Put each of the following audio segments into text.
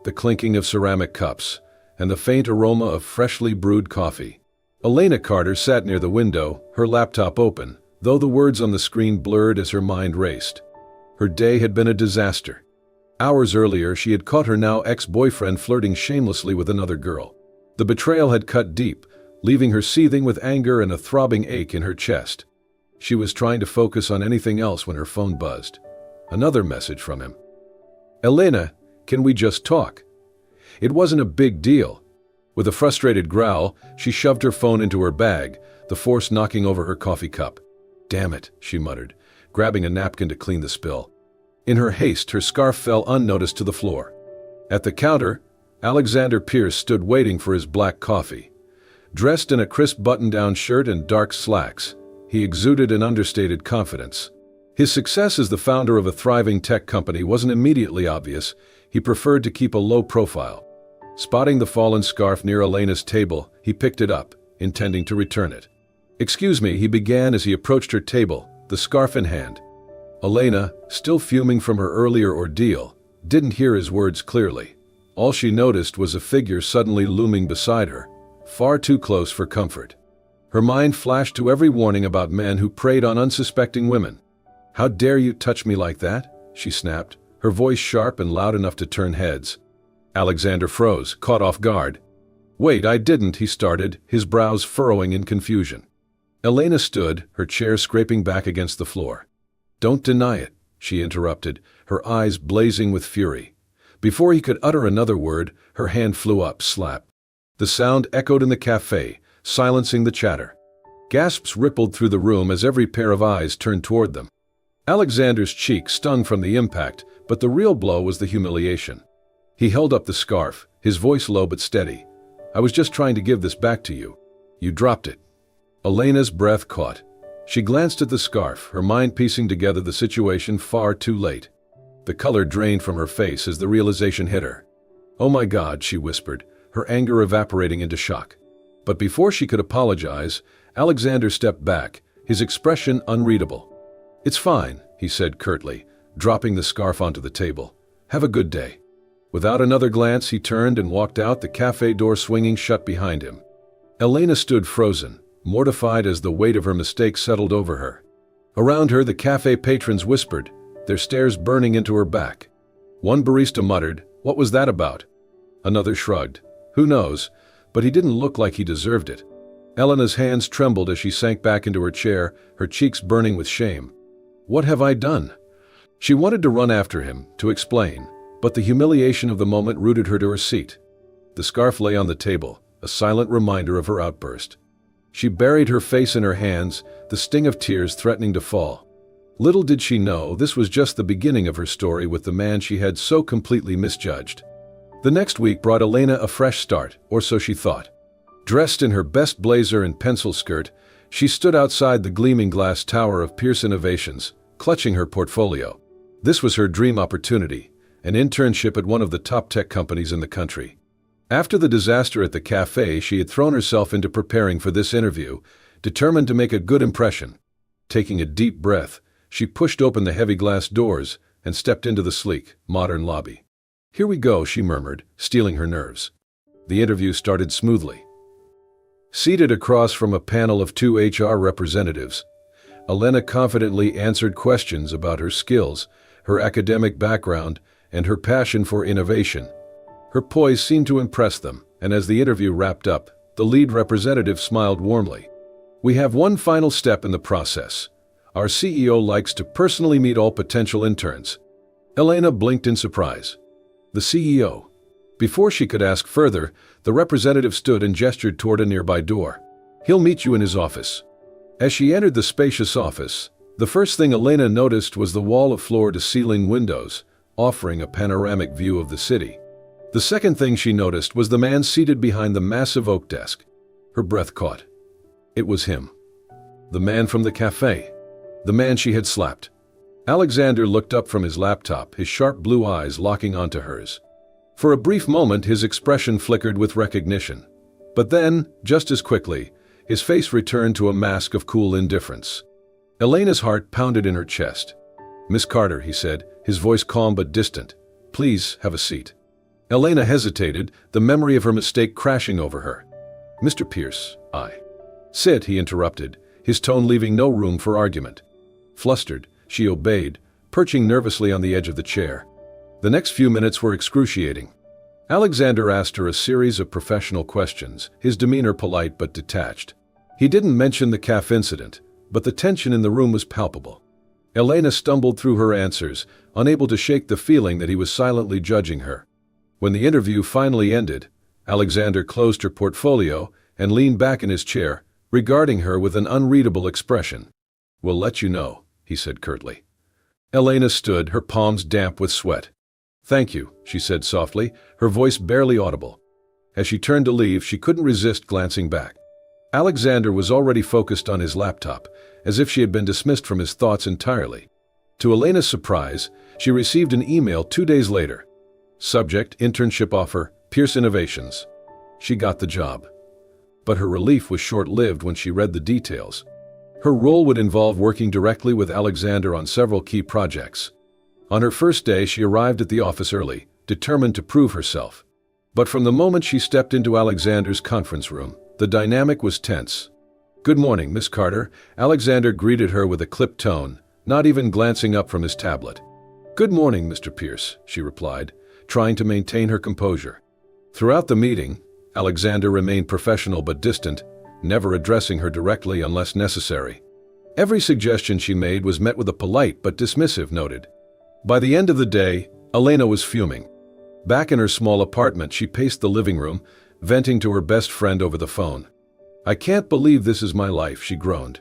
the clinking of ceramic cups, and the faint aroma of freshly brewed coffee. Elena Carter sat near the window, her laptop open, though the words on the screen blurred as her mind raced. Her day had been a disaster. Hours earlier, she had caught her now ex-boyfriend flirting shamelessly with another girl. The betrayal had cut deep, leaving her seething with anger and a throbbing ache in her chest. She was trying to focus on anything else when her phone buzzed. Another message from him. "Elena, can we just talk?" It wasn't a big deal. With a frustrated growl, she shoved her phone into her bag, the force knocking over her coffee cup. "Damn it," she muttered, grabbing a napkin to clean the spill. In her haste, her scarf fell unnoticed to the floor. At the counter, Alexander Pierce stood waiting for his black coffee. Dressed in a crisp button-down shirt and dark slacks, he exuded an understated confidence. His success as the founder of a thriving tech company wasn't immediately obvious. He preferred to keep a low profile. Spotting the fallen scarf near Elena's table, he picked it up, intending to return it. "Excuse me," he began as he approached her table, the scarf in hand. Elena, still fuming from her earlier ordeal, didn't hear his words clearly. All she noticed was a figure suddenly looming beside her, far too close for comfort. Her mind flashed to every warning about men who preyed on unsuspecting women. "How dare you touch me like that?" she snapped, her voice sharp and loud enough to turn heads. Alexander froze, caught off guard. "Wait, I didn't," he started, his brows furrowing in confusion. Elena stood, her chair scraping back against the floor. "Don't deny it," she interrupted, her eyes blazing with fury. Before he could utter another word, her hand flew up, slap. The sound echoed in the cafe, silencing the chatter. Gasps rippled through the room as every pair of eyes turned toward them. Alexander's cheek stung from the impact, but the real blow was the humiliation. He held up the scarf, his voice low but steady. "I was just trying to give this back to you. You dropped it." Elena's breath caught. She glanced at the scarf, her mind piecing together the situation far too late. The color drained from her face as the realization hit her. "Oh my God," she whispered, her anger evaporating into shock. But before she could apologize, Alexander stepped back, his expression unreadable. "It's fine," he said curtly, dropping the scarf onto the table. "Have a good day." Without another glance, he turned and walked out, the cafe door swinging shut behind him. Elena stood frozen, mortified as the weight of her mistake settled over her. Around her, the cafe patrons whispered, their stares burning into her back. One barista muttered, "What was that about?" Another shrugged. "Who knows?" But he didn't look like he deserved it. Elena's hands trembled as she sank back into her chair, her cheeks burning with shame. "What have I done?" She wanted to run after him, to explain, but the humiliation of the moment rooted her to her seat. The scarf lay on the table, a silent reminder of her outburst. She buried her face in her hands, the sting of tears threatening to fall. Little did she know this was just the beginning of her story with the man she had so completely misjudged. The next week brought Elena a fresh start, or so she thought. Dressed in her best blazer and pencil skirt, she stood outside the gleaming glass tower of Pierce Innovations, clutching her portfolio. This was her dream opportunity, an internship at one of the top tech companies in the country. After the disaster at the cafe, she had thrown herself into preparing for this interview, determined to make a good impression. Taking a deep breath, she pushed open the heavy glass doors and stepped into the sleek, modern lobby. "Here we go," she murmured, steeling her nerves. The interview started smoothly. Seated across from a panel of 2 HR representatives, Elena confidently answered questions about her skills, her academic background, and her passion for innovation. Her poise seemed to impress them, and as the interview wrapped up, the lead representative smiled warmly. "We have one final step in the process. Our CEO likes to personally meet all potential interns." Elena blinked in surprise. The CEO. Before she could ask further, the representative stood and gestured toward a nearby door. "He'll meet you in his office." As she entered the spacious office, the first thing Elena noticed was the wall of floor-to-ceiling windows, offering a panoramic view of the city. The second thing she noticed was the man seated behind the massive oak desk. Her breath caught. It was him. The man from the cafe. The man she had slapped. Alexander looked up from his laptop, his sharp blue eyes locking onto hers. For a brief moment, his expression flickered with recognition. But then, just as quickly, his face returned to a mask of cool indifference. Elena's heart pounded in her chest. "Miss Carter," he said, his voice calm but distant, "please have a seat." Elena hesitated, the memory of her mistake crashing over her. "Mr. Pierce, Sit," he interrupted, his tone leaving no room for argument. Flustered, she obeyed, perching nervously on the edge of the chair. The next few minutes were excruciating. Alexander asked her a series of professional questions, his demeanor polite but detached. He didn't mention the cafe incident, but the tension in the room was palpable. Elena stumbled through her answers, unable to shake the feeling that he was silently judging her. When the interview finally ended, Alexander closed her portfolio and leaned back in his chair, regarding her with an unreadable expression. "We'll let you know," he said curtly. Elena stood, her palms damp with sweat. "Thank you," she said softly, her voice barely audible. As she turned to leave, she couldn't resist glancing back. Alexander was already focused on his laptop, as if she had been dismissed from his thoughts entirely. To Elena's surprise, she received an email 2 days later. Subject: internship offer, Pierce Innovations. She got the job. But her relief was short-lived when she read the details. Her role would involve working directly with Alexander on several key projects. On her first day, she arrived at the office early, determined to prove herself. But from the moment she stepped into Alexander's conference room, the dynamic was tense. "Good morning, Miss Carter," Alexander greeted her with a clipped tone, not even glancing up from his tablet. "Good morning, Mr. Pierce," she replied, trying to maintain her composure. Throughout the meeting, Alexander remained professional but distant, never addressing her directly unless necessary. Every suggestion she made was met with a polite but dismissive note. By the end of the day, Elena was fuming. Back in her small apartment, she paced the living room, venting to her best friend over the phone. "I can't believe this is my life," she groaned.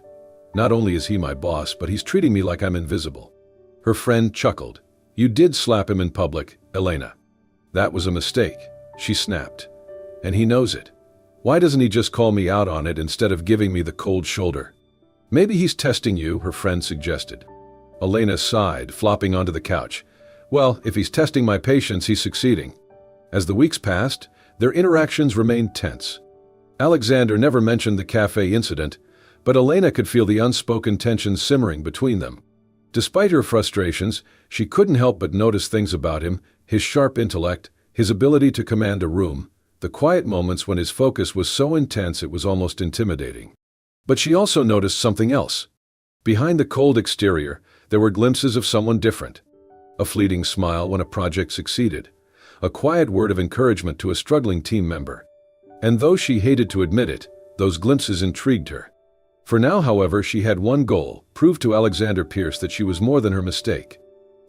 "Not only is he my boss, but he's treating me like I'm invisible." Her friend chuckled. "You did slap him in public, Elena." "That was a mistake," she snapped. "And he knows it. Why doesn't he just call me out on it instead of giving me the cold shoulder?" "Maybe he's testing you," her friend suggested. Elena sighed, flopping onto the couch. "Well, if he's testing my patience, he's succeeding." As the weeks passed, their interactions remained tense. Alexander never mentioned the cafe incident, but Elena could feel the unspoken tension simmering between them. Despite her frustrations, she couldn't help but notice things about him: his sharp intellect, his ability to command a room, the quiet moments when his focus was so intense it was almost intimidating. But she also noticed something else. Behind the cold exterior, there were glimpses of someone different. A fleeting smile when a project succeeded, a quiet word of encouragement to a struggling team member. And though she hated to admit it, those glimpses intrigued her. For now, however, she had one goal: prove to Alexander Pierce that she was more than her mistake.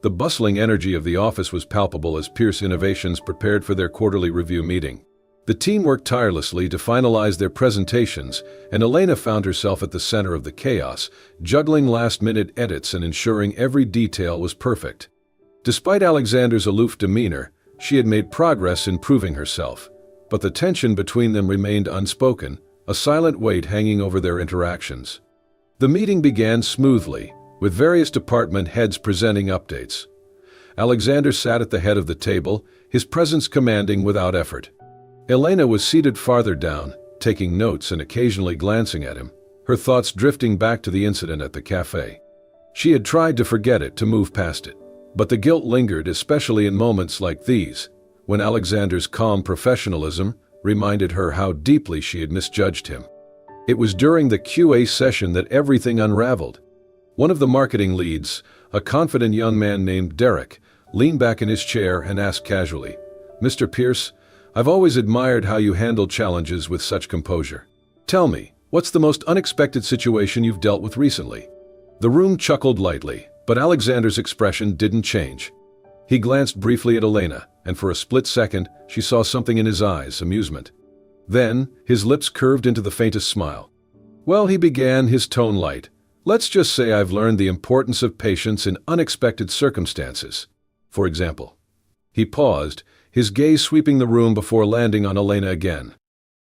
The bustling energy of the office was palpable as Pierce Innovations prepared for their quarterly review meeting. The team worked tirelessly to finalize their presentations, and Elena found herself at the center of the chaos, juggling last-minute edits and ensuring every detail was perfect. Despite Alexander's aloof demeanor, she had made progress in proving herself, but the tension between them remained unspoken, a silent weight hanging over their interactions. The meeting began smoothly, with various department heads presenting updates. Alexander sat at the head of the table, his presence commanding without effort. Elena was seated farther down, taking notes and occasionally glancing at him, her thoughts drifting back to the incident at the cafe. She had tried to forget it, to move past it, but the guilt lingered, especially in moments like these, when Alexander's calm professionalism reminded her how deeply she had misjudged him. It was during the QA session that everything unraveled. One of the marketing leads, a confident young man named Derek, leaned back in his chair and asked casually, "Mr. Pierce, I've always admired how you handle challenges with such composure. Tell me, what's the most unexpected situation you've dealt with recently?" The room chuckled lightly, but Alexander's expression didn't change. He glanced briefly at Elena, and for a split second, she saw something in his eyes: amusement. Then, his lips curved into the faintest smile. "Well," he began, his tone light, "let's just say I've learned the importance of patience in unexpected circumstances. For example." He paused, his gaze sweeping the room before landing on Elena again.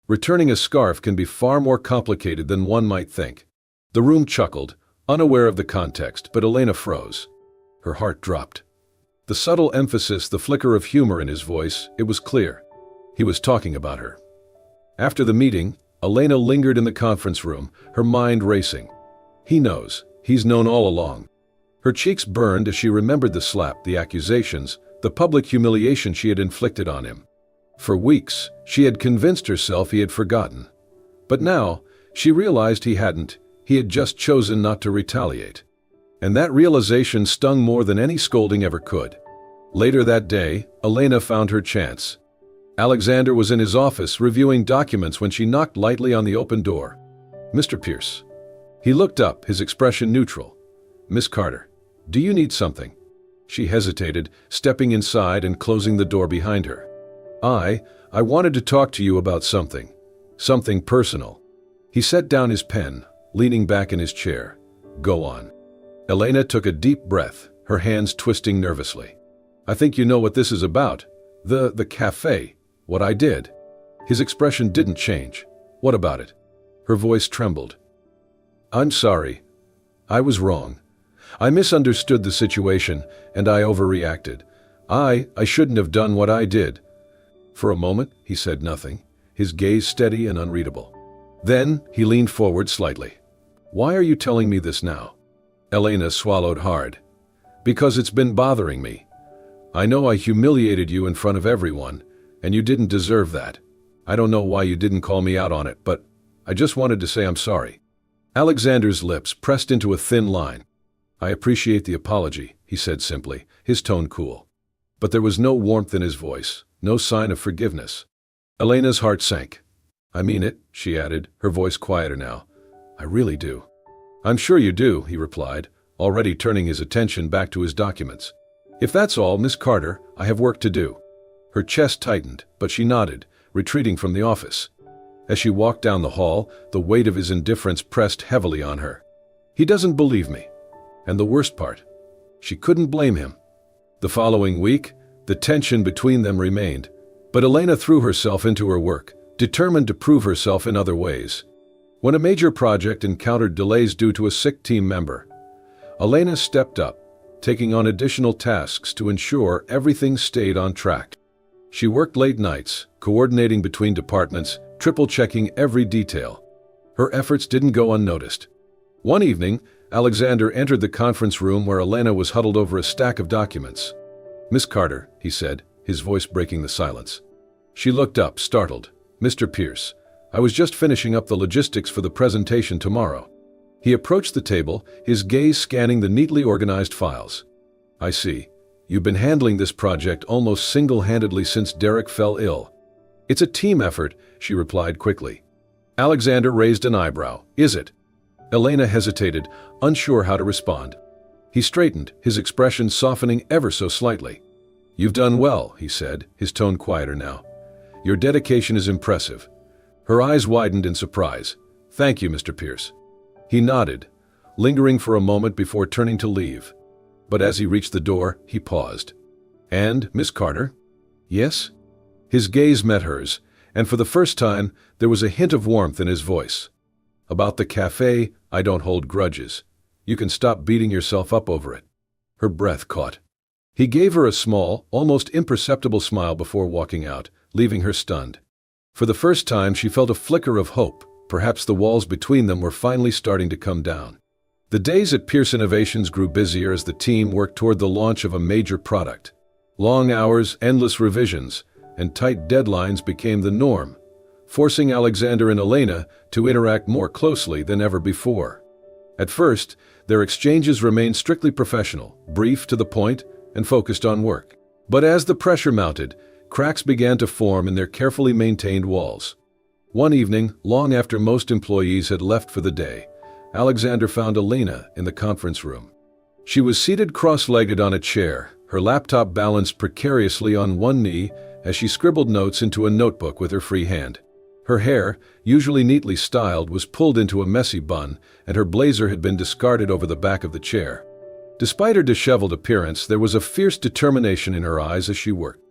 "Returning a scarf can be far more complicated than one might think." The room chuckled, unaware of the context, but Elena froze. Her heart dropped. The subtle emphasis, the flicker of humor in his voice, it was clear. He was talking about her. After the meeting, Elena lingered in the conference room, her mind racing. He knows. He's known all along. Her cheeks burned as she remembered the slap, the accusations, the public humiliation she had inflicted on him. For weeks, she had convinced herself he had forgotten. But now, she realized he hadn't. He had just chosen not to retaliate. And that realization stung more than any scolding ever could. Later that day, Elena found her chance. Alexander was in his office reviewing documents when she knocked lightly on the open door. "Mr. Pierce." He looked up, his expression neutral. "Miss Carter, do you need something?" She hesitated, stepping inside and closing the door behind her. I wanted to talk to you about something. Something personal." He set down his pen, leaning back in his chair. "Go on." Elena took a deep breath, her hands twisting nervously. "I think you know what this is about. The cafe. What I did." His expression didn't change. "What about it?" Her voice trembled. "I'm sorry. I was wrong. I misunderstood the situation, and I overreacted. I shouldn't have done what I did." For a moment, he said nothing, his gaze steady and unreadable. Then, he leaned forward slightly. "Why are you telling me this now?" Elena swallowed hard. "Because it's been bothering me. I know I humiliated you in front of everyone, and you didn't deserve that. I don't know why you didn't call me out on it, but I just wanted to say I'm sorry." Alexander's lips pressed into a thin line. "I appreciate the apology," he said simply, his tone cool. But there was no warmth in his voice, no sign of forgiveness. Elena's heart sank. "I mean it," she added, her voice quieter now. "I really do." "I'm sure you do," he replied, already turning his attention back to his documents. "If that's all, Miss Carter, I have work to do." Her chest tightened, but she nodded, retreating from the office. As she walked down the hall, the weight of his indifference pressed heavily on her. He doesn't believe me. And the worst part, she couldn't blame him. The following week, the tension between them remained, but Elena threw herself into her work, determined to prove herself in other ways. When a major project encountered delays due to a sick team member, Elena stepped up, taking on additional tasks to ensure everything stayed on track. She worked late nights, coordinating between departments, triple-checking every detail. Her efforts didn't go unnoticed. One evening, Alexander entered the conference room where Elena was huddled over a stack of documents. "Miss Carter," he said, his voice breaking the silence. She looked up, startled. "Mr. Pierce, I was just finishing up the logistics for the presentation tomorrow." He approached the table, his gaze scanning the neatly organized files. "I see. You've been handling this project almost single-handedly since Derek fell ill." "It's a team effort," she replied quickly. Alexander raised an eyebrow. "Is it?" Elena hesitated, unsure how to respond. He straightened, his expression softening ever so slightly. "You've done well," he said, his tone quieter now. "Your dedication is impressive." Her eyes widened in surprise. "Thank you, Mr. Pierce." He nodded, lingering for a moment before turning to leave. But as he reached the door, he paused. "And, Miss Carter?" "Yes?" His gaze met hers, and for the first time, there was a hint of warmth in his voice. "About the cafe, I don't hold grudges. You can stop beating yourself up over it." Her breath caught. He gave her a small, almost imperceptible smile before walking out, leaving her stunned. For the first time, she felt a flicker of hope. Perhaps the walls between them were finally starting to come down. The days at Pierce Innovations grew busier as the team worked toward the launch of a major product. Long hours, endless revisions, and tight deadlines became the norm, forcing Alexander and Elena to interact more closely than ever before. At first, their exchanges remained strictly professional, brief to the point, and focused on work. But as the pressure mounted, cracks began to form in their carefully maintained walls. One evening, long after most employees had left for the day, Alexander found Elena in the conference room. She was seated cross-legged on a chair, her laptop balanced precariously on one knee as she scribbled notes into a notebook with her free hand. Her hair, usually neatly styled, was pulled into a messy bun, and her blazer had been discarded over the back of the chair. Despite her disheveled appearance, there was a fierce determination in her eyes as she worked.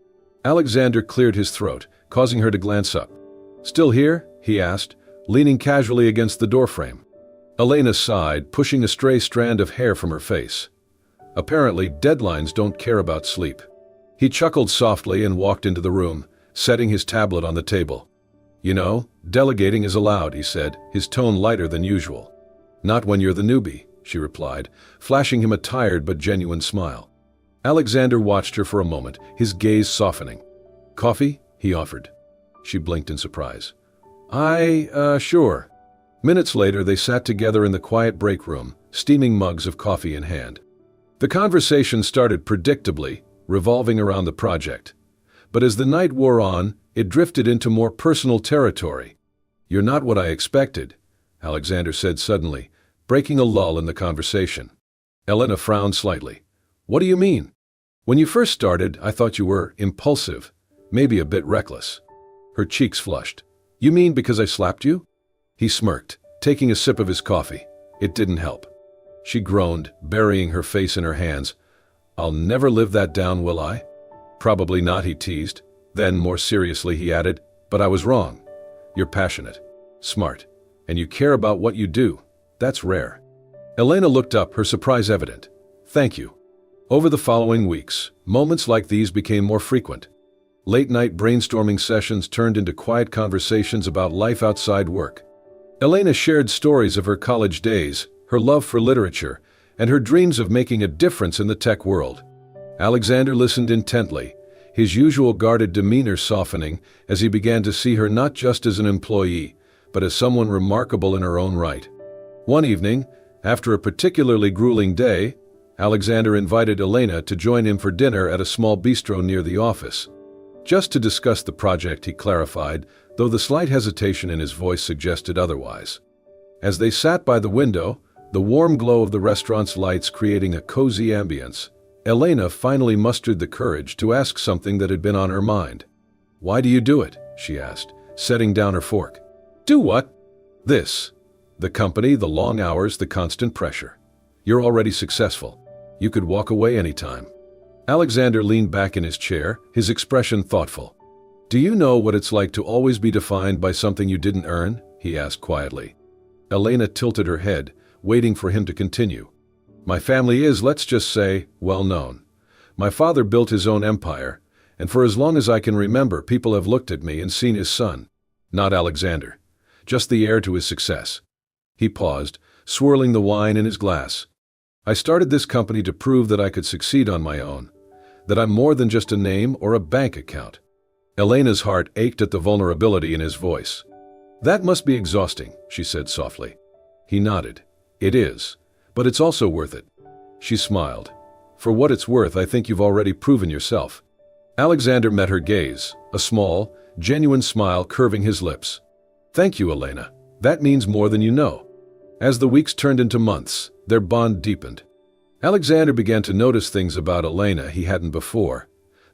Alexander cleared his throat, causing her to glance up. "Still here?" he asked, leaning casually against the doorframe. Elena sighed, pushing a stray strand of hair from her face. Apparently, deadlines don't care about sleep. He chuckled softly and walked into the room, setting his tablet on the table. "You know, delegating is allowed," he said, his tone lighter than usual. "Not when you're the newbie," she replied, flashing him a tired but genuine smile. Alexander watched her for a moment, his gaze softening. "Coffee?" he offered. She blinked in surprise. Sure. Minutes later, they sat together in the quiet break room, steaming mugs of coffee in hand. The conversation started predictably, revolving around the project. But as the night wore on, it drifted into more personal territory. "You're not what I expected," Alexander said suddenly, breaking a lull in the conversation. Elena frowned slightly. "What do you mean?" "When you first started, I thought you were impulsive, maybe a bit reckless." Her cheeks flushed. "You mean because I slapped you?" He smirked, taking a sip of his coffee. It didn't help. She groaned, burying her face in her hands. "I'll never live that down, will I?" "Probably not," he teased. Then, more seriously, he added, "But I was wrong. You're passionate, smart, and you care about what you do. That's rare." Elena looked up, her surprise evident. "Thank you." Over the following weeks, moments like these became more frequent. Late-night brainstorming sessions turned into quiet conversations about life outside work. Elena shared stories of her college days, her love for literature, and her dreams of making a difference in the tech world. Alexander listened intently, his usual guarded demeanor softening as he began to see her not just as an employee, but as someone remarkable in her own right. One evening, after a particularly grueling day, Alexander invited Elena to join him for dinner at a small bistro near the office. Just to discuss the project, he clarified, though the slight hesitation in his voice suggested otherwise. As they sat by the window, the warm glow of the restaurant's lights creating a cozy ambience, Elena finally mustered the courage to ask something that had been on her mind. "Why do you do it?" she asked, setting down her fork. "Do what?" "This. The company, the long hours, the constant pressure. You're already successful. You could walk away anytime." Alexander leaned back in his chair, his expression thoughtful. "Do you know what it's like to always be defined by something you didn't earn?" he asked quietly. Elena tilted her head, waiting for him to continue. "My family is, let's just say, well known. My father built his own empire, and for as long as I can remember, people have looked at me and seen his son. Not Alexander. Just the heir to his success." He paused, swirling the wine in his glass. "I started this company to prove that I could succeed on my own, that I'm more than just a name or a bank account." Elena's heart ached at the vulnerability in his voice. "That must be exhausting," she said softly. He nodded. "It is, but it's also worth it." She smiled. "For what it's worth, I think you've already proven yourself." Alexander met her gaze, a small, genuine smile curving his lips. "Thank you, Elena. That means more than you know." As the weeks turned into months, their bond deepened. Alexander began to notice things about Elena he hadn't before.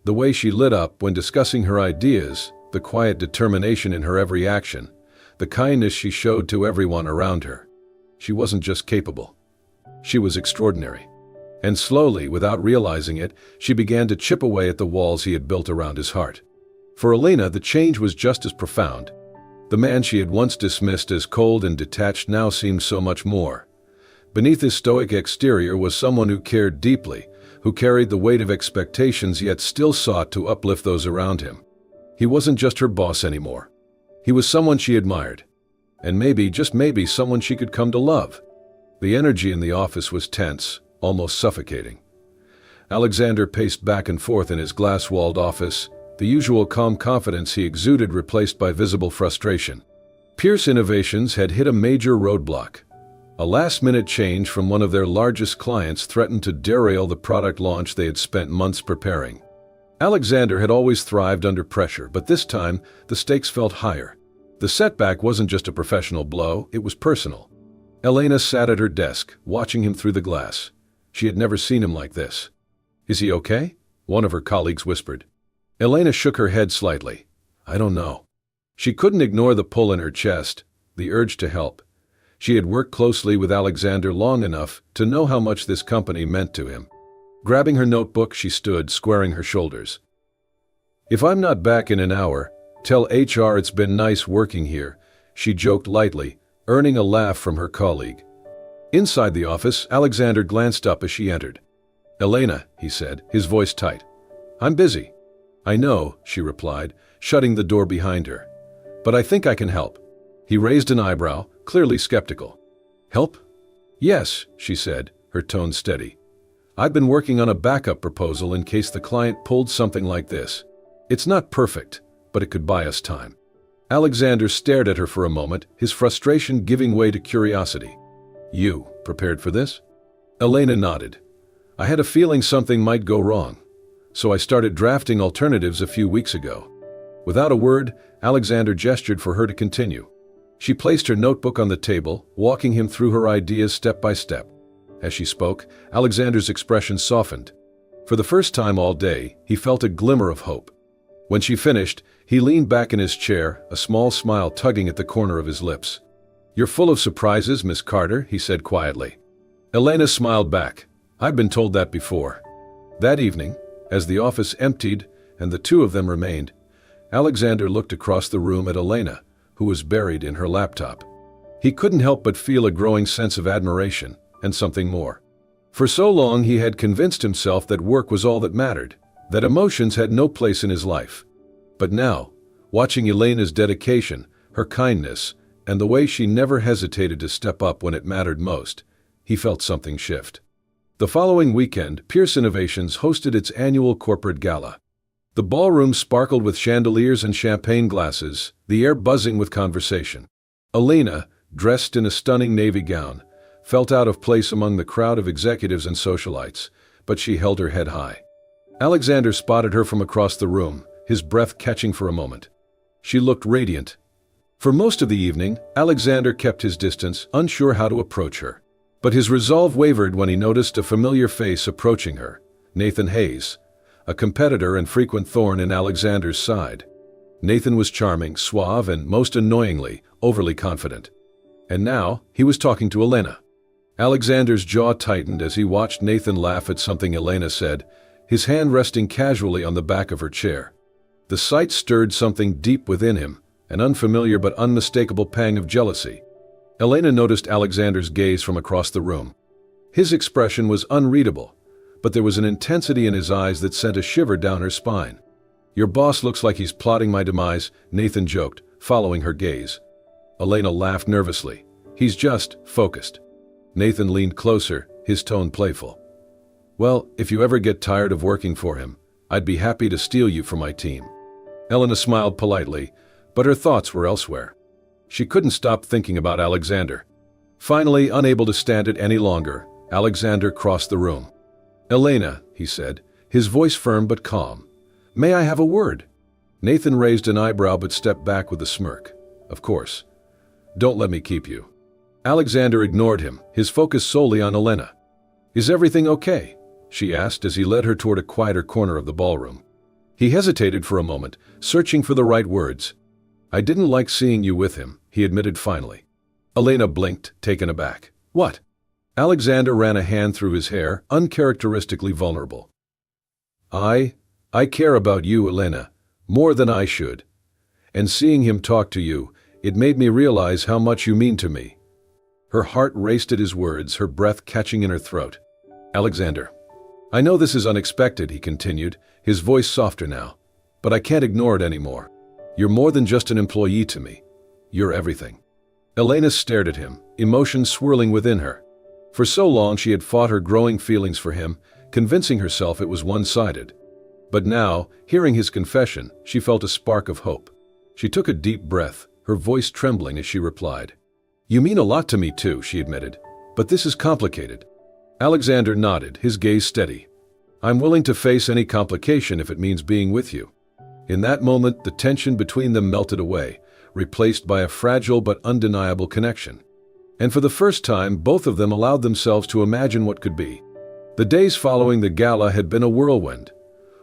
The way she lit up when discussing her ideas, the quiet determination in her every action, the kindness she showed to everyone around her. She wasn't just capable. She was extraordinary. And slowly, without realizing it, she began to chip away at the walls he had built around his heart. For Elena, the change was just as profound. The man she had once dismissed as cold and detached now seemed so much more. Beneath his stoic exterior was someone who cared deeply, who carried the weight of expectations yet still sought to uplift those around him. He wasn't just her boss anymore. He was someone she admired. And maybe, just maybe, someone she could come to love. The energy in the office was tense, almost suffocating. Alexander paced back and forth in his glass-walled office, the usual calm confidence he exuded replaced by visible frustration. Pierce Innovations had hit a major roadblock. A last-minute change from one of their largest clients threatened to derail the product launch they had spent months preparing. Alexander had always thrived under pressure, but this time the stakes felt higher. The setback wasn't just a professional blow, it was personal. Elena sat at her desk, watching him through the glass. She had never seen him like this. "Is he okay?" one of her colleagues whispered. Elena shook her head slightly. "I don't know." She couldn't ignore the pull in her chest, the urge to help. She had worked closely with Alexander long enough to know how much this company meant to him. Grabbing her notebook, she stood, squaring her shoulders. "If I'm not back in an hour, tell HR it's been nice working here," she joked lightly, earning a laugh from her colleague. Inside the office, Alexander glanced up as she entered. "Elena," he said, his voice tight. "I'm busy." "I know," she replied, shutting the door behind her. "But I think I can help." He raised an eyebrow, clearly skeptical. "Help?" "Yes," she said, her tone steady. "I've been working on a backup proposal in case the client pulled something like this. It's not perfect, but it could buy us time. Alexander stared at her for a moment, his frustration giving way to curiosity. You prepared for this? Elena nodded. I had a feeling something might go wrong, so I started drafting alternatives a few weeks ago. Without a word, Alexander gestured for her to continue. She placed her notebook on the table, walking him through her ideas step by step. As she spoke, Alexander's expression softened. For the first time all day, he felt a glimmer of hope. When she finished, he leaned back in his chair, a small smile tugging at the corner of his lips. You're full of surprises, Miss Carter, he said quietly. Elena smiled back. I've been told that before. That evening, as the office emptied and the two of them remained, Alexander looked across the room at Elena, who was buried in her laptop. He couldn't help but feel a growing sense of admiration and something more. For so long he had convinced himself that work was all that mattered, that emotions had no place in his life. But now, watching Elena's dedication, her kindness, and the way she never hesitated to step up when it mattered most, he felt something shift. The following weekend, Pierce Innovations hosted its annual corporate gala. The ballroom sparkled with chandeliers and champagne glasses, the air buzzing with conversation. Elena, dressed in a stunning navy gown, felt out of place among the crowd of executives and socialites, but she held her head high. Alexander spotted her from across the room, his breath catching for a moment. She looked radiant. For most of the evening, Alexander kept his distance, unsure how to approach her. But his resolve wavered when he noticed a familiar face approaching her, Nathan Hayes, a competitor and frequent thorn in Alexander's side. Nathan was charming, suave, and most annoyingly, overly confident. And now, he was talking to Elena. Alexander's jaw tightened as he watched Nathan laugh at something Elena said, his hand resting casually on the back of her chair. The sight stirred something deep within him, an unfamiliar but unmistakable pang of jealousy. Elena noticed Alexander's gaze from across the room. His expression was unreadable, but there was an intensity in his eyes that sent a shiver down her spine. Your boss looks like he's plotting my demise, Nathan joked, following her gaze. Elena laughed nervously. He's just focused. Nathan leaned closer, his tone playful. Well, if you ever get tired of working for him, I'd be happy to steal you from my team. Elena smiled politely, but her thoughts were elsewhere. She couldn't stop thinking about Alexander. Finally, unable to stand it any longer, Alexander crossed the room. Elena, he said, his voice firm but calm. May I have a word? Nathan raised an eyebrow but stepped back with a smirk. Of course. Don't let me keep you. Alexander ignored him, his focus solely on Elena. Is everything okay? She asked as he led her toward a quieter corner of the ballroom. He hesitated for a moment, searching for the right words. I didn't like seeing you with him, he admitted finally. Elena blinked, taken aback. What? Alexander ran a hand through his hair, uncharacteristically vulnerable. I care about you, Elena, more than I should. And seeing him talk to you, it made me realize how much you mean to me. Her heart raced at his words, her breath catching in her throat. Alexander. I know this is unexpected, he continued, his voice softer now, but I can't ignore it anymore. You're more than just an employee to me. You're everything. Elena stared at him, emotions swirling within her. For so long she had fought her growing feelings for him, convincing herself it was one-sided. But now, hearing his confession, she felt a spark of hope. She took a deep breath, her voice trembling as she replied. You mean a lot to me too, she admitted, but this is complicated. Alexander nodded, his gaze steady. I'm willing to face any complication if it means being with you. In that moment, the tension between them melted away, replaced by a fragile but undeniable connection. And for the first time, both of them allowed themselves to imagine what could be. The days following the gala had been a whirlwind.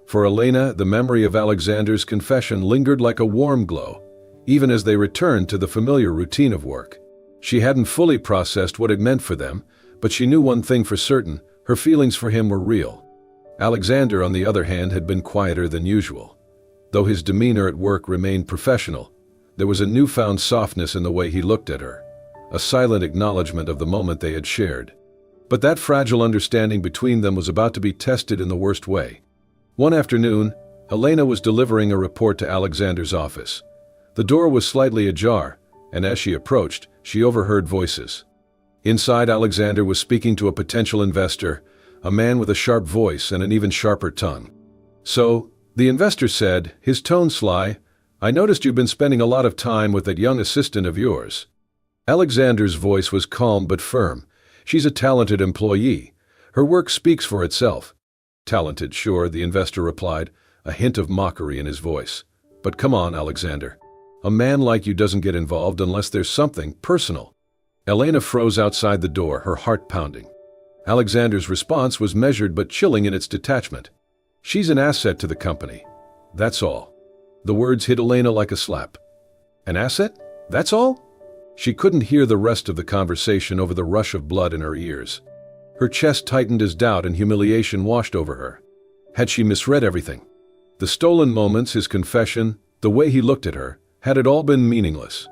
For Elena, the memory of Alexander's confession lingered like a warm glow, even as they returned to the familiar routine of work. She hadn't fully processed what it meant for them, but she knew one thing for certain, her feelings for him were real. Alexander, on the other hand, had been quieter than usual. Though his demeanor at work remained professional, there was a newfound softness in the way he looked at her, a silent acknowledgement of the moment they had shared. But that fragile understanding between them was about to be tested in the worst way. One afternoon, Elena was delivering a report to Alexander's office. The door was slightly ajar, and as she approached, she overheard voices. Inside, Alexander was speaking to a potential investor, a man with a sharp voice and an even sharper tongue. So, the investor said, his tone sly, I noticed you've been spending a lot of time with that young assistant of yours." Alexander's voice was calm but firm. "She's a talented employee. Her work speaks for itself." "Talented, sure," the investor replied, a hint of mockery in his voice. "But come on, Alexander. A man like you doesn't get involved unless there's something personal." Elena froze outside the door, her heart pounding. Alexander's response was measured but chilling in its detachment. "She's an asset to the company. That's all." The words hit Elena like a slap. "An asset? That's all?" She couldn't hear the rest of the conversation over the rush of blood in her ears. Her chest tightened as doubt and humiliation washed over her. Had she misread everything? The stolen moments, his confession, the way he looked at her, had it all been meaningless?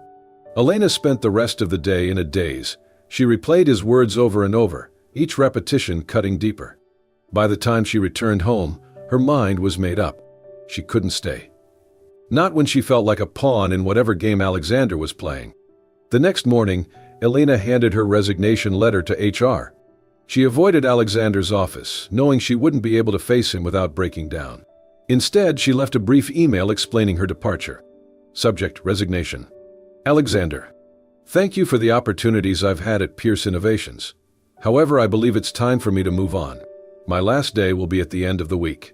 Elena spent the rest of the day in a daze. She replayed his words over and over, each repetition cutting deeper. By the time she returned home, her mind was made up. She couldn't stay. Not when she felt like a pawn in whatever game Alexander was playing. The next morning, Elena handed her resignation letter to HR. She avoided Alexander's office, knowing she wouldn't be able to face him without breaking down. Instead, she left a brief email explaining her departure. Subject: resignation. Alexander, thank you for the opportunities I've had at Pierce Innovations. However, I believe it's time for me to move on. My last day will be at the end of the week.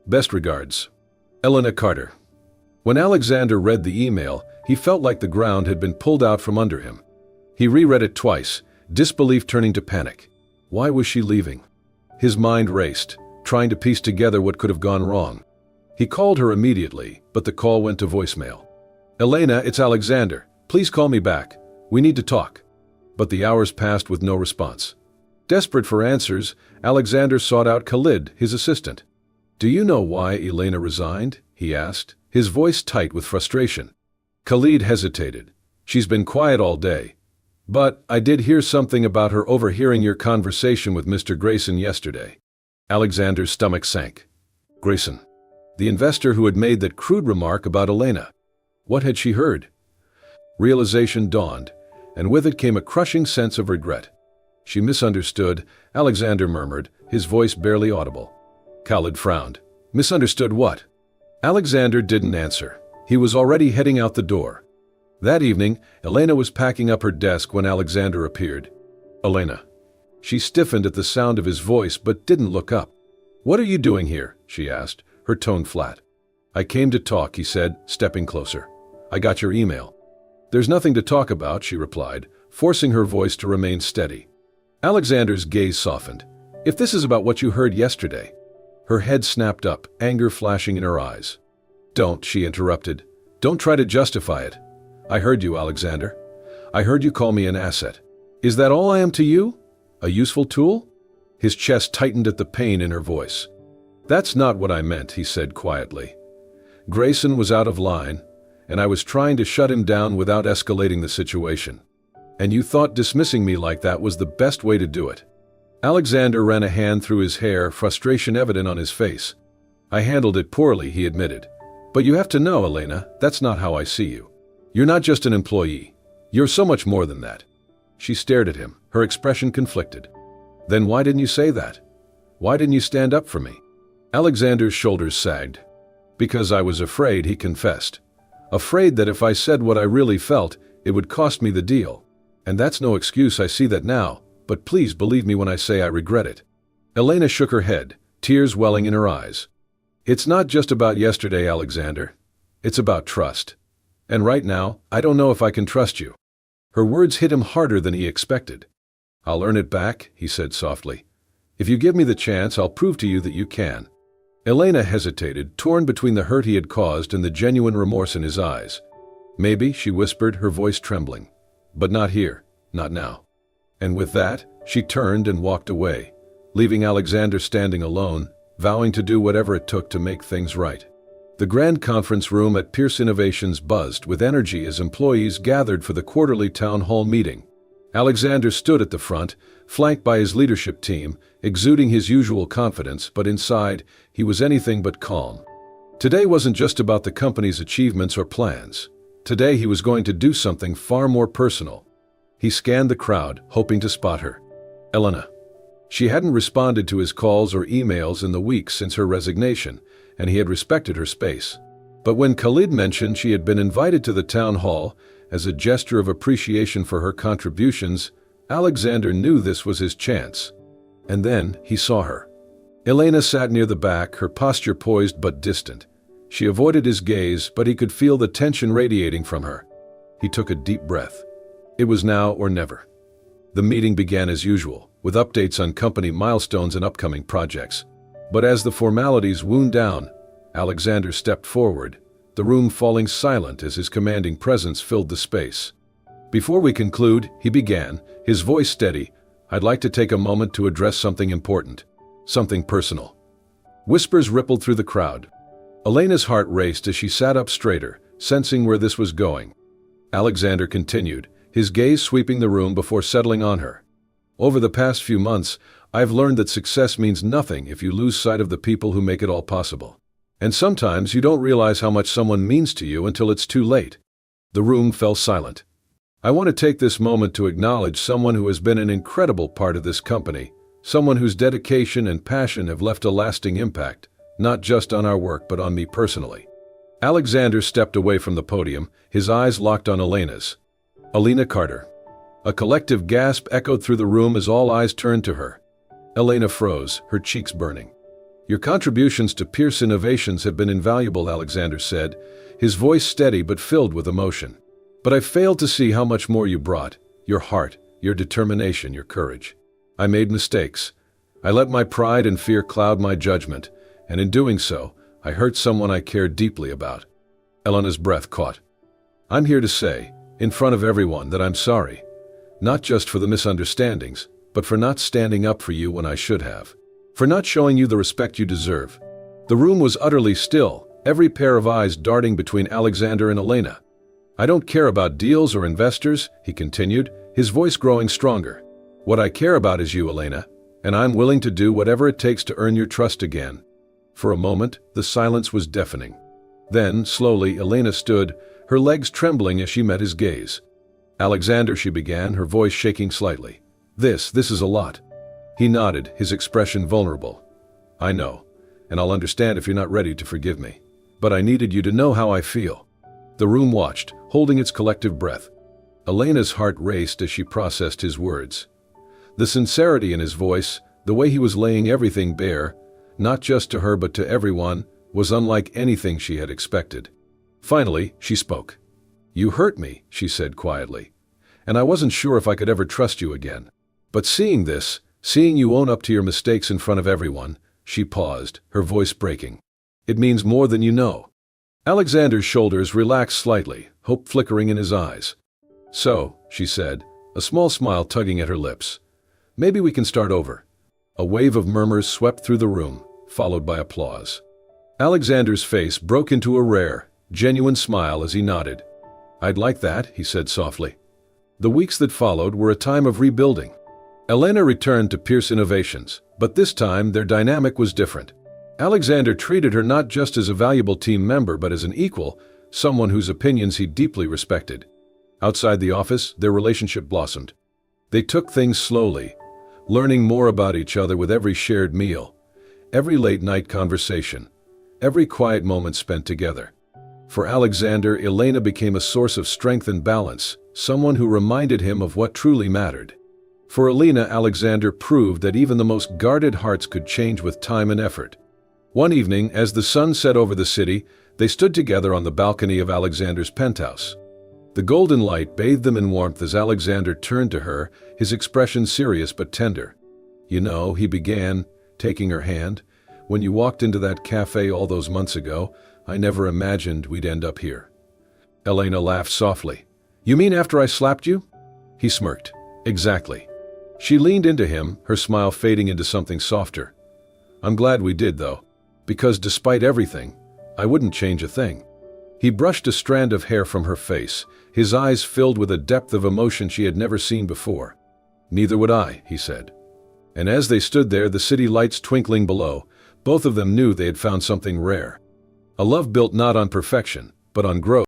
Best regards, Elena Carter. When Alexander read the email, he felt like the ground had been pulled out from under him. He reread it twice, disbelief turning to panic. Why was she leaving? His mind raced, trying to piece together what could have gone wrong. He called her immediately, but the call went to voicemail. "Elena, it's Alexander. Please call me back. We need to talk." But the hours passed with no response. Desperate for answers, Alexander sought out Khalid, his assistant. "Do you know why Elena resigned?" he asked, his voice tight with frustration. Khalid hesitated. "She's been quiet all day. But I did hear something about her overhearing your conversation with Mr. Grayson yesterday." Alexander's stomach sank. Grayson, the investor who had made that crude remark about Elena. What had she heard? Realization dawned, and with it came a crushing sense of regret. "She misunderstood," Alexander murmured, his voice barely audible. Khalid frowned. "Misunderstood what?" Alexander didn't answer. He was already heading out the door. That evening, Elena was packing up her desk when Alexander appeared. "Elena." She stiffened at the sound of his voice but didn't look up. "What are you doing here?" she asked, her tone flat. "I came to talk," he said, stepping closer. "I got your email." "There's nothing to talk about," she replied, forcing her voice to remain steady. Alexander's gaze softened. "If this is about what you heard yesterday." Her head snapped up, anger flashing in her eyes. "Don't," she interrupted. "Don't try to justify it. I heard you, Alexander. I heard you call me an asset. Is that all I am to you? A useful tool?" His chest tightened at the pain in her voice. "That's not what I meant," he said quietly. "Grayson was out of line, and I was trying to shut him down without escalating the situation. And you thought dismissing me like that was the best way to do it." Alexander ran a hand through his hair, frustration evident on his face. "I handled it poorly," he admitted. "But you have to know, Elena, that's not how I see you. You're not just an employee. You're so much more than that." She stared at him, her expression conflicted. "Then why didn't you say that? Why didn't you stand up for me?" Alexander's shoulders sagged. "Because I was afraid," he confessed. "Afraid that if I said what I really felt, it would cost me the deal. And that's no excuse, I see that now, but please believe me when I say I regret it." Elena shook her head, tears welling in her eyes. "It's not just about yesterday, Alexander. It's about trust. And right now, I don't know if I can trust you." Her words hit him harder than he expected. "I'll earn it back," he said softly. "If you give me the chance, I'll prove to you that you can." Elena hesitated, torn between the hurt he had caused and the genuine remorse in his eyes. "Maybe," she whispered, her voice trembling. "But not here, not now." And with that, she turned and walked away, leaving Alexander standing alone, vowing to do whatever it took to make things right. The grand conference room at Pierce Innovations buzzed with energy as employees gathered for the quarterly town hall meeting. Alexander stood at the front, flanked by his leadership team, exuding his usual confidence, but inside, he was anything but calm. Today wasn't just about the company's achievements or plans. Today he was going to do something far more personal. He scanned the crowd, hoping to spot her. Elena. She hadn't responded to his calls or emails in the weeks since her resignation, and he had respected her space. But when Khalid mentioned she had been invited to the town hall as a gesture of appreciation for her contributions, Alexander knew this was his chance. And then he saw her. Elena sat near the back, her posture poised but distant. She avoided his gaze, but he could feel the tension radiating from her. He took a deep breath. It was now or never. The meeting began as usual, with updates on company milestones and upcoming projects. But as the formalities wound down, Alexander stepped forward, the room falling silent as his commanding presence filled the space. "Before we conclude," he began, his voice steady, "I'd like to take a moment to address something important, something personal." Whispers rippled through the crowd. Elena's heart raced as she sat up straighter, sensing where this was going. Alexander continued, his gaze sweeping the room before settling on her. "Over the past few months, I've learned that success means nothing if you lose sight of the people who make it all possible. And sometimes you don't realize how much someone means to you until it's too late." The room fell silent. "I want to take this moment to acknowledge someone who has been an incredible part of this company, someone whose dedication and passion have left a lasting impact, not just on our work but on me personally." Alexander stepped away from the podium, his eyes locked on Elena's. "Elena Carter." A collective gasp echoed through the room as all eyes turned to her. Elena froze, her cheeks burning. "Your contributions to Pierce Innovations have been invaluable," Alexander said, his voice steady but filled with emotion. "But I failed to see how much more you brought, your heart, your determination, your courage. I made mistakes. I let my pride and fear cloud my judgment, and in doing so, I hurt someone I cared deeply about." Elena's breath caught. "I'm here to say, in front of everyone, that I'm sorry. Not just for the misunderstandings, but for not standing up for you when I should have. For not showing you the respect you deserve." The room was utterly still, every pair of eyes darting between Alexander and Elena. "I don't care about deals or investors," he continued, his voice growing stronger. "What I care about is you, Elena, and I'm willing to do whatever it takes to earn your trust again." For a moment, the silence was deafening. Then, slowly, Elena stood, her legs trembling as she met his gaze. "Alexander," she began, her voice shaking slightly. This is a lot." He nodded, his expression vulnerable. "I know, and I'll understand if you're not ready to forgive me. But I needed you to know how I feel." The room watched, holding its collective breath. Elena's heart raced as she processed his words. The sincerity in his voice, the way he was laying everything bare, not just to her but to everyone, was unlike anything she had expected. Finally, she spoke. "You hurt me," she said quietly, "and I wasn't sure if I could ever trust you again. But seeing you own up to your mistakes in front of everyone," she paused, her voice breaking. "It means more than you know." Alexander's shoulders relaxed slightly, hope flickering in his eyes. "So," she said, a small smile tugging at her lips, "maybe we can start over." A wave of murmurs swept through the room, followed by applause. Alexander's face broke into a rare, genuine smile as he nodded. "I'd like that," he said softly. The weeks that followed were a time of rebuilding. Elena returned to Pierce Innovations, but this time their dynamic was different. Alexander treated her not just as a valuable team member but as an equal, someone whose opinions he deeply respected. Outside the office, their relationship blossomed. They took things slowly, learning more about each other with every shared meal, every late-night conversation, every quiet moment spent together. For Alexander, Elena became a source of strength and balance, someone who reminded him of what truly mattered. For Elena, Alexander proved that even the most guarded hearts could change with time and effort. One evening, as the sun set over the city, they stood together on the balcony of Alexander's penthouse. The golden light bathed them in warmth as Alexander turned to her, his expression serious but tender. "You know," he began, taking her hand, "when you walked into that cafe all those months ago, I never imagined we'd end up here." Elena laughed softly. "You mean after I slapped you?" He smirked. "Exactly." She leaned into him, her smile fading into something softer. "I'm glad we did, though, because despite everything, I wouldn't change a thing." He brushed a strand of hair from her face, his eyes filled with a depth of emotion she had never seen before. "Neither would I," he said. And as they stood there, the city lights twinkling below, both of them knew they had found something rare. A love built not on perfection, but on growth.